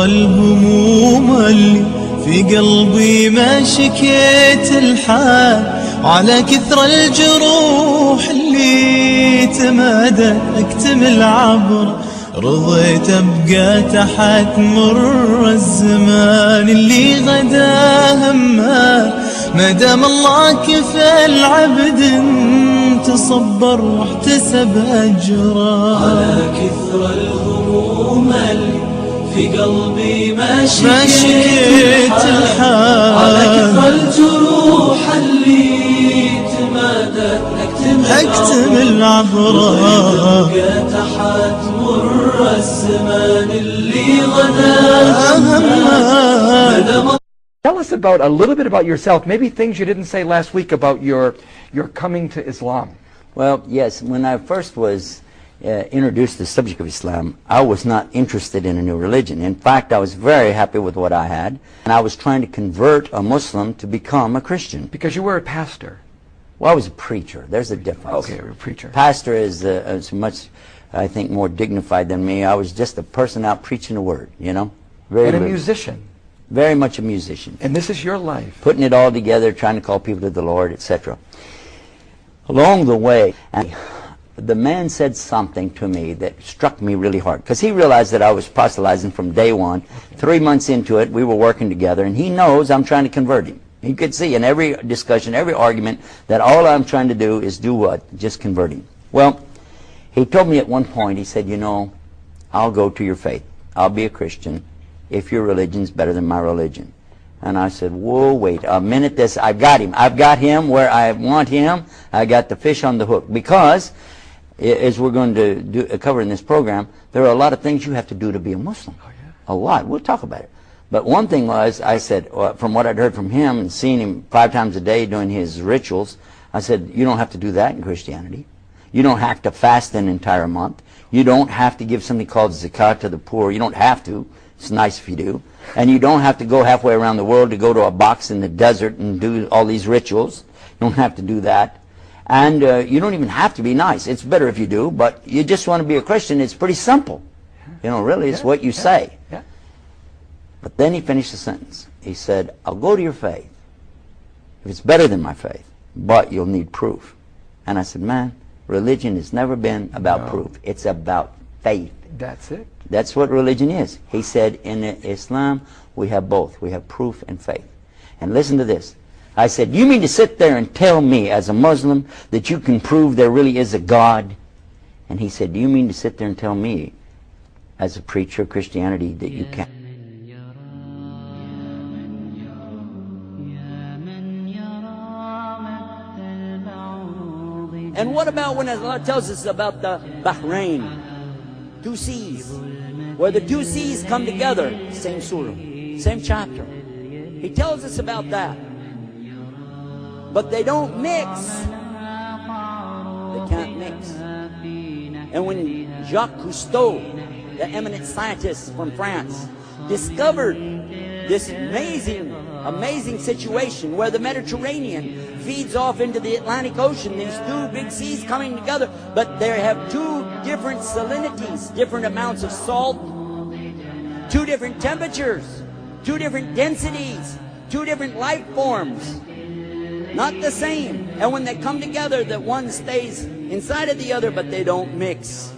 الهموم اللي في قلبي ما شكيت الحال، على كثر الجروح اللي تمادى اكتم العبر، رضيت ابقى تحت مر الزمان اللي غدا همال، ما دام الله كفى العبد تصبر واحتسب اجره. على كثر الهموم اللي في قلبي ما شكيت الحال، على كثر الجروح اللي تمادت اكتم العبره، تبقى تحت مر الزمان اللي غدا همال. Tell us about a little bit about yourself, maybe things you didn't say last week about your coming to Islam. Well, yes, when I first was introduced to the subject of Islam, I was not interested in a new religion. In fact, I was very happy with what I had, and I was trying to convert a Muslim to become a Christian. Because you were a pastor. Well, I was a preacher. There's a difference. Okay, you're a preacher. Pastor is much, I think, more dignified than me. I was just a person out preaching the word, you know. And a musician. Very much a musician. And this is your life. Putting it all together, trying to call people to the Lord, etc. Along the way, the man said something to me that struck me really hard, because he realized that I was proselytizing from day one. 3 months into it, we were working together, and he knows I'm trying to convert him. He could see in every discussion, every argument, that all I'm trying to do is do what? Just convert him. Well, he told me at one point, he said, you know, I'll go to your faith. I'll be a Christian if your religion's better than my religion. And I said, whoa, wait a minute, I've got him. I've got him where I want him. I got the fish on the hook. Because, as we're going to cover in this program, there are a lot of things you have to do to be a Muslim. Oh, yeah. A lot. We'll talk about it. But one thing was, I said, from what I'd heard from him and seeing him 5 times a day doing his rituals, I said, you don't have to do that in Christianity. You don't have to fast an entire month. You don't have to give something called zakat to the poor. You don't have to. It's nice if you do. And you don't have to go halfway around the world to go to a box in the desert and do all these rituals. You don't have to do that. And you don't even have to be nice. It's better if you do, but you just want to be a Christian. It's pretty simple. You know, really, it's what you say. Yeah. But then he finished the sentence. He said, I'll go to your faith if it's better than my faith, but you'll need proof. And I said, man, religion has never been about proof. It's about faith. That's it. That's what religion is. He said, in Islam, we have both. We have proof and faith. And listen to this. I said, you mean to sit there and tell me as a Muslim that you can prove there really is a God? And he said, do you mean to sit there and tell me as a preacher of Christianity that you can't? And what about when Allah tells us about the Bahrain, 2 seas, where the 2 seas come together, same surah, same chapter. He tells us about that. But they don't mix. They can't mix. And when Jacques Cousteau, the eminent scientist from France, discovered this amazing situation where the Mediterranean feeds off into the Atlantic Ocean, these 2 big seas coming together, but they have 2 different salinities, different amounts of salt, 2 different temperatures, 2 different densities, 2 different life forms, not the same. And when they come together, that one stays inside of the other, but they don't mix.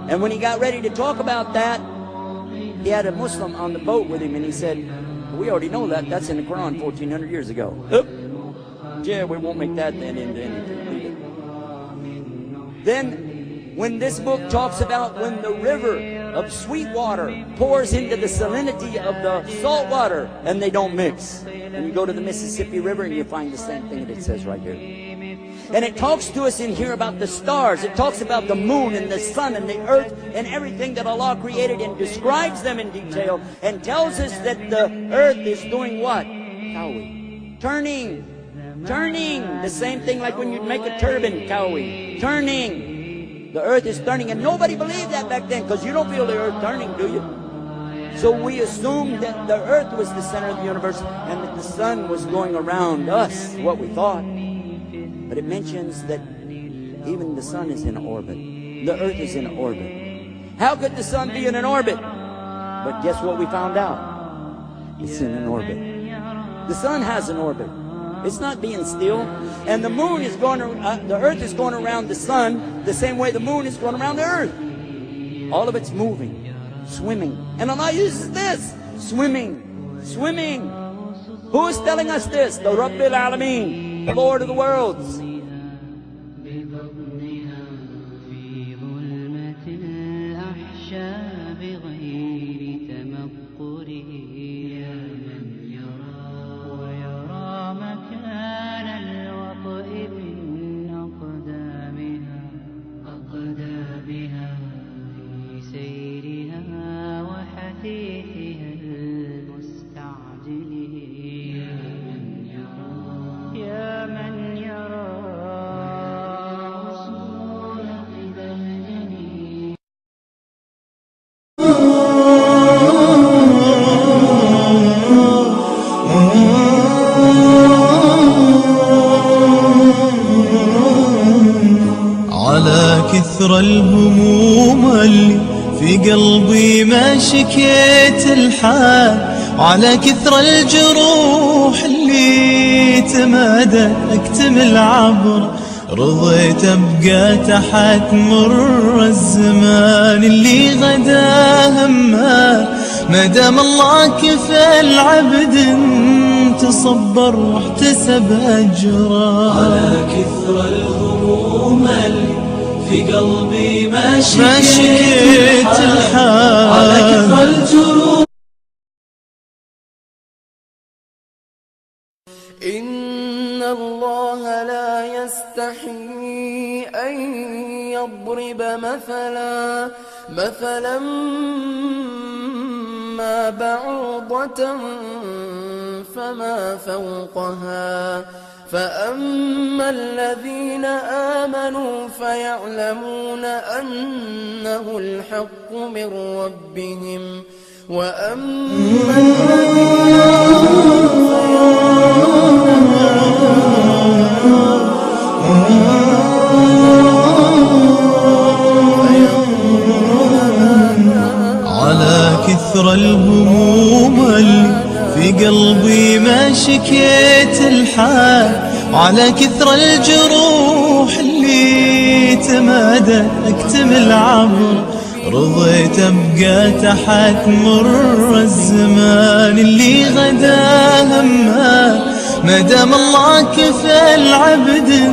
And when he got ready to talk about that, he had a Muslim on the boat with him, and he said, we already know that. That's in the Quran 1,400 years ago. Yeah, we won't make that then into anything. Then, when this book talks about when the river of sweet water pours into the salinity of the salt water, and they don't mix. And you go to the Mississippi River, and you find the same thing that it says right here. And it talks to us in here about the stars. It talks about the moon and the sun and the earth and everything that Allah created, and describes them in detail, and tells us that the earth is doing what? Turning. The same thing like when you'd make a turban, turning. The earth is turning, and nobody believed that back then, because you don't feel the earth turning, do you? So we assumed that the earth was the center of the universe, and that the sun was going around us, what we thought. But it mentions that even the sun is in orbit. The earth is in orbit. How could the sun be in an orbit? But guess what we found out? It's in an orbit. The sun has an orbit. It's not being still. And the moon is going, the earth is going around the sun the same way the moon is going around the earth. All of it's moving, swimming. And Allah uses this, swimming, swimming. Who is telling us this? The Rabbil Alameen, the Lord of the worlds. على كثر الهموم اللي في قلبي ما شكيت الحال، على كثر الجروح اللي تمادت اكتمل عبر، رضيت ابقى تحت مر الزمان اللي غدا همال، ما دام الله كفى العبد تصبر واحتسب اجره. على كثر الهموم اللي في قلبي ما شكيت الحال، على كثر الجروح. إن الله لا يستحيي أن يضرب مثلا ما بعوضة فما فوقها، فأما الذين آمنوا فيعلمون أنه الحق من ربهم، وأما الذين على كثر الهموم اللي في قلبي ما شكيت الحال، على كثر الجروح اللي تمادت اكتمل عبر، رضيت ابقى تحت مر الزمان اللي غدا همال، ما دام الله كفى العبد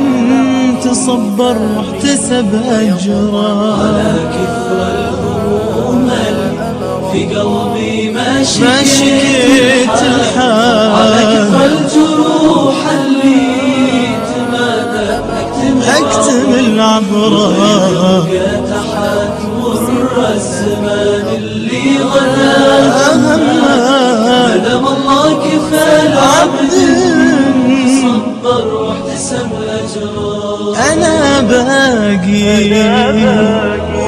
تصبر واحتسب اجره. على كثر الهموم في قلبي ما شكيت الحال، على كثر الجروح اللي تمادت اكتمل عبره، تحت مر الزمان اللي غدا همال، ما دام الله كفى العبد صبر واحتسب اجره. أنا باقي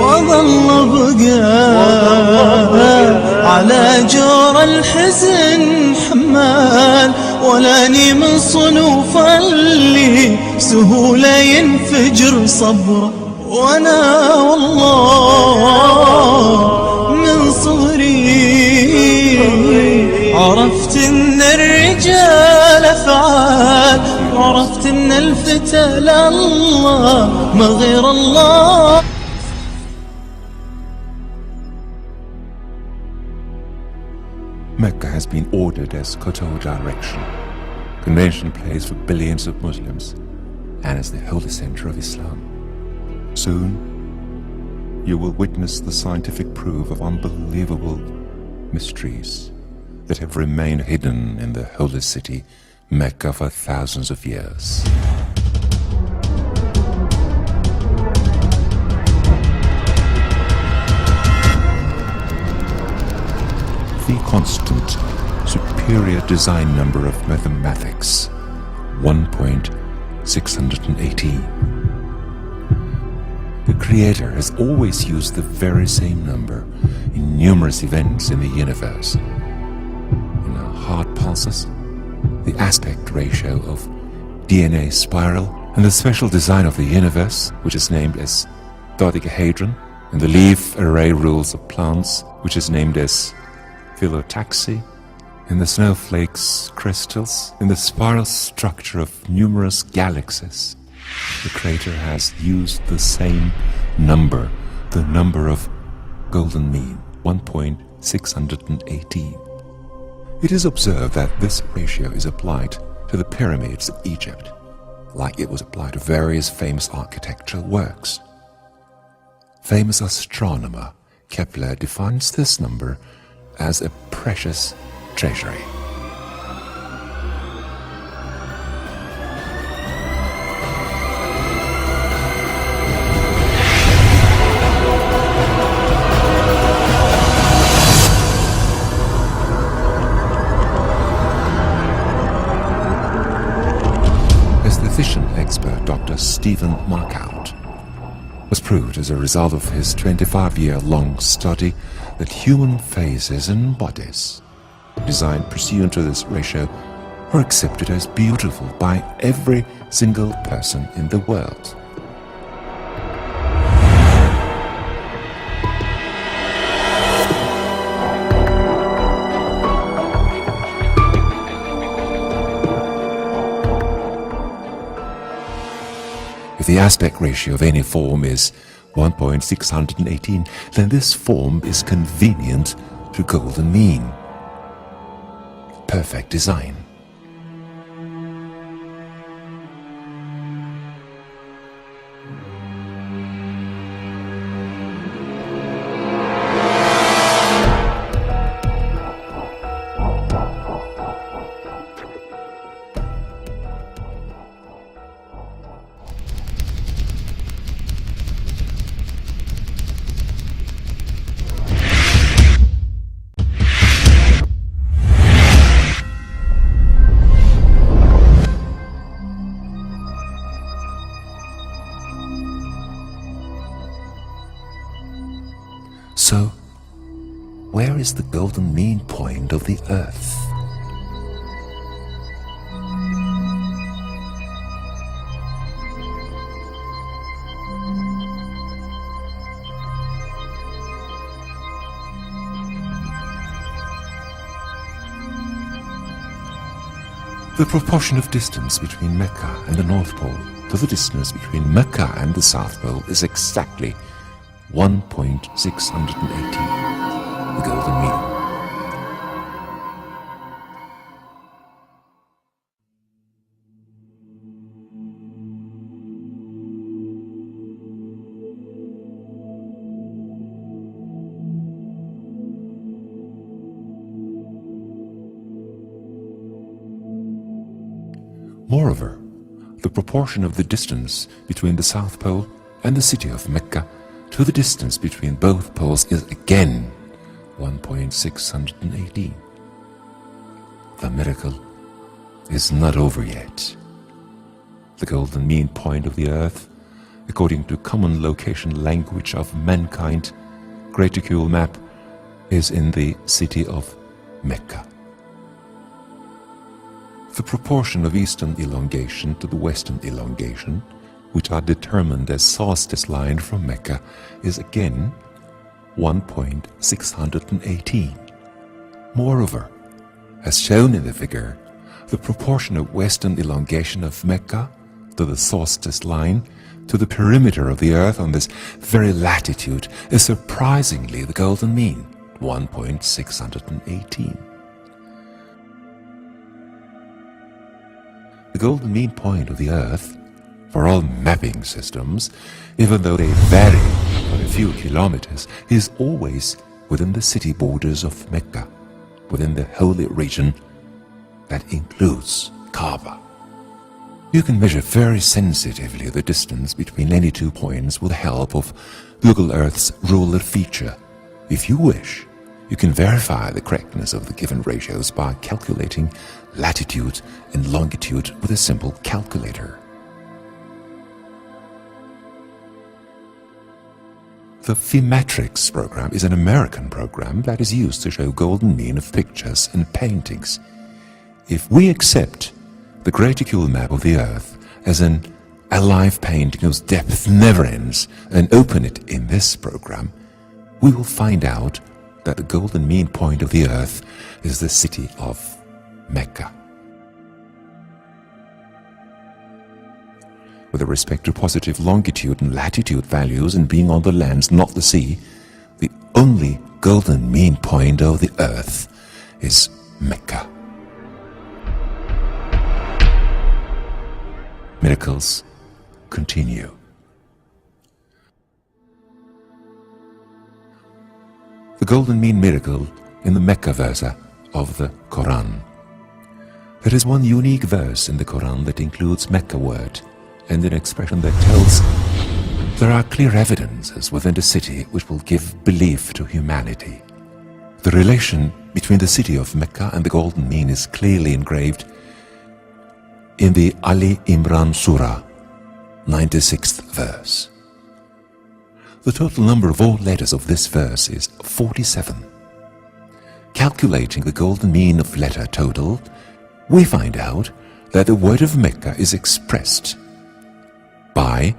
وظل بقى على جور الحزن حمال، ولاني من صنوف اللي سهولة ينفجر صبره، وانا والله من صغري عرفت ان الرجال افعال، عرفت ان الفتى لله ما غير الله. Mecca has been ordered as Qur'an direction, convention place for billions of Muslims, and as the holy center of Islam. Soon, you will witness the scientific proof of unbelievable mysteries that have remained hidden in the holy city, Mecca, for thousands of years. The constant, superior design number of mathematics, 1.618. The Creator has always used the very same number in numerous events in the universe. In our heart pulses, the aspect ratio of DNA spiral, and the special design of the universe, which is named as dodecahedron, and the leaf array rules of plants, which is named as phyllotaxy, in the snowflakes' crystals, in the spiral structure of numerous galaxies. The crater has used the same number, the number of golden mean, 1.618. It is observed that this ratio is applied to the pyramids of Egypt, like it was applied to various famous architectural works. Famous astronomer Kepler defines this number as a precious treasury. Physician expert Dr. Stephen Markout was proved as a result of his 25-year-long study that human faces and bodies designed pursuant to this ratio are accepted as beautiful by every single person in the world. If the aspect ratio of any form is 1.618, then this form is convenient to golden mean. Perfect design. So, where is the golden mean point of the Earth? The proportion of distance between Mecca and the North Pole to the distance between Mecca and the South Pole is exactly 1.618, the golden mean. Moreover, the proportion of the distance between the South Pole and the city of Mecca to the distance between both poles is again 1.618. The miracle is not over yet. The golden mean point of the Earth, according to common location language of mankind, graticule map, is in the city of Mecca. The proportion of eastern elongation to the western elongation, which are determined as solstice line from Mecca, is again 1.618. Moreover, as shown in the figure, the proportion of western elongation of Mecca to the solstice line to the perimeter of the Earth on this very latitude is surprisingly the golden mean, 1.618. The golden mean point of the Earth, for all mapping systems, even though they vary by a few kilometers, is always within the city borders of Mecca, within the holy region that includes Kaaba. You can measure very sensitively the distance between any 2 points with the help of Google Earth's ruler feature. If you wish, you can verify the correctness of the given ratios by calculating latitude and longitude with a simple calculator. The Phematrix program is an American program that is used to show golden mean of pictures and paintings. If we accept the graticule map of the Earth as an alive painting whose depth never ends and open it in this program, we will find out that the golden mean point of the earth is the city of Mecca. With respect to positive longitude and latitude values and being on the lands, not the sea, the only golden mean point of the earth is Mecca. Miracles continue. The golden mean miracle in the Mecca verse of the Qur'an. There is one unique verse in the Qur'an that includes Mecca word and an expression that tells there are clear evidences within the city which will give belief to humanity. The relation between the city of Mecca and the golden mean is clearly engraved in the Ali Imran Surah, 96th verse. The total number of all letters of this verse is 47. Calculating the golden mean of letter total, we find out that the word of Mecca is expressed by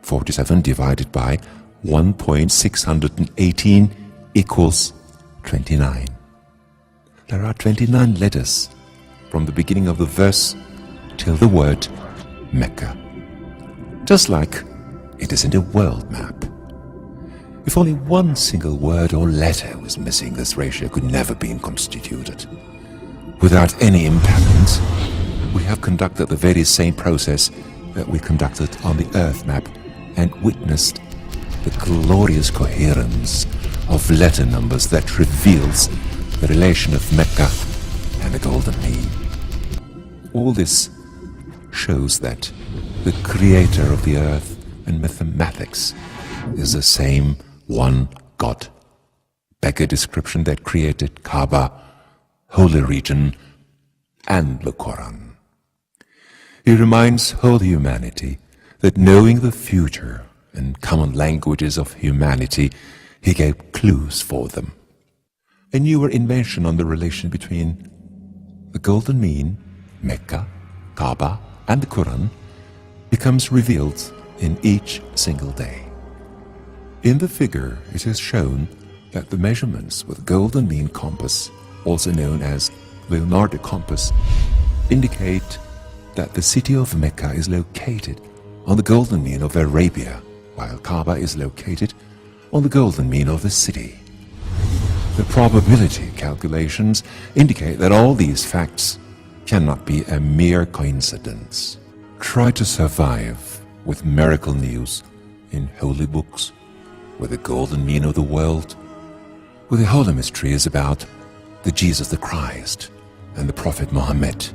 47 divided by 1.618 equals 29. There are 29 letters from the beginning of the verse till the word Mecca. Just like it is in the world map. If only one single word or letter was missing, this ratio could never be constituted. Without any imbalance, we have conducted the very same process that we conducted on the earth map and witnessed the glorious coherence of letter numbers that reveals the relation of Mecca and the golden mean. All this shows that the creator of the earth and mathematics is the same one God. Better description that created Kaaba, holy region, and the Quran. He reminds whole humanity that knowing the future and common languages of humanity, he gave clues for them. A newer invention on the relation between the golden mean, Mecca, Kaaba, and the Quran becomes revealed in each single day. In the figure, it is shown that the measurements with golden mean compass, also known as Leonardo compass, indicate that the city of Mecca is located on the golden mean of Arabia, while Kaaba is located on the golden mean of the city. The probability calculations indicate that all these facts cannot be a mere coincidence. Try to survive with miracle news in holy books, with the golden mean of the world, with the holy mysteries about the Jesus the Christ and the Prophet Muhammad,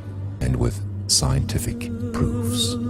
and with scientific proofs.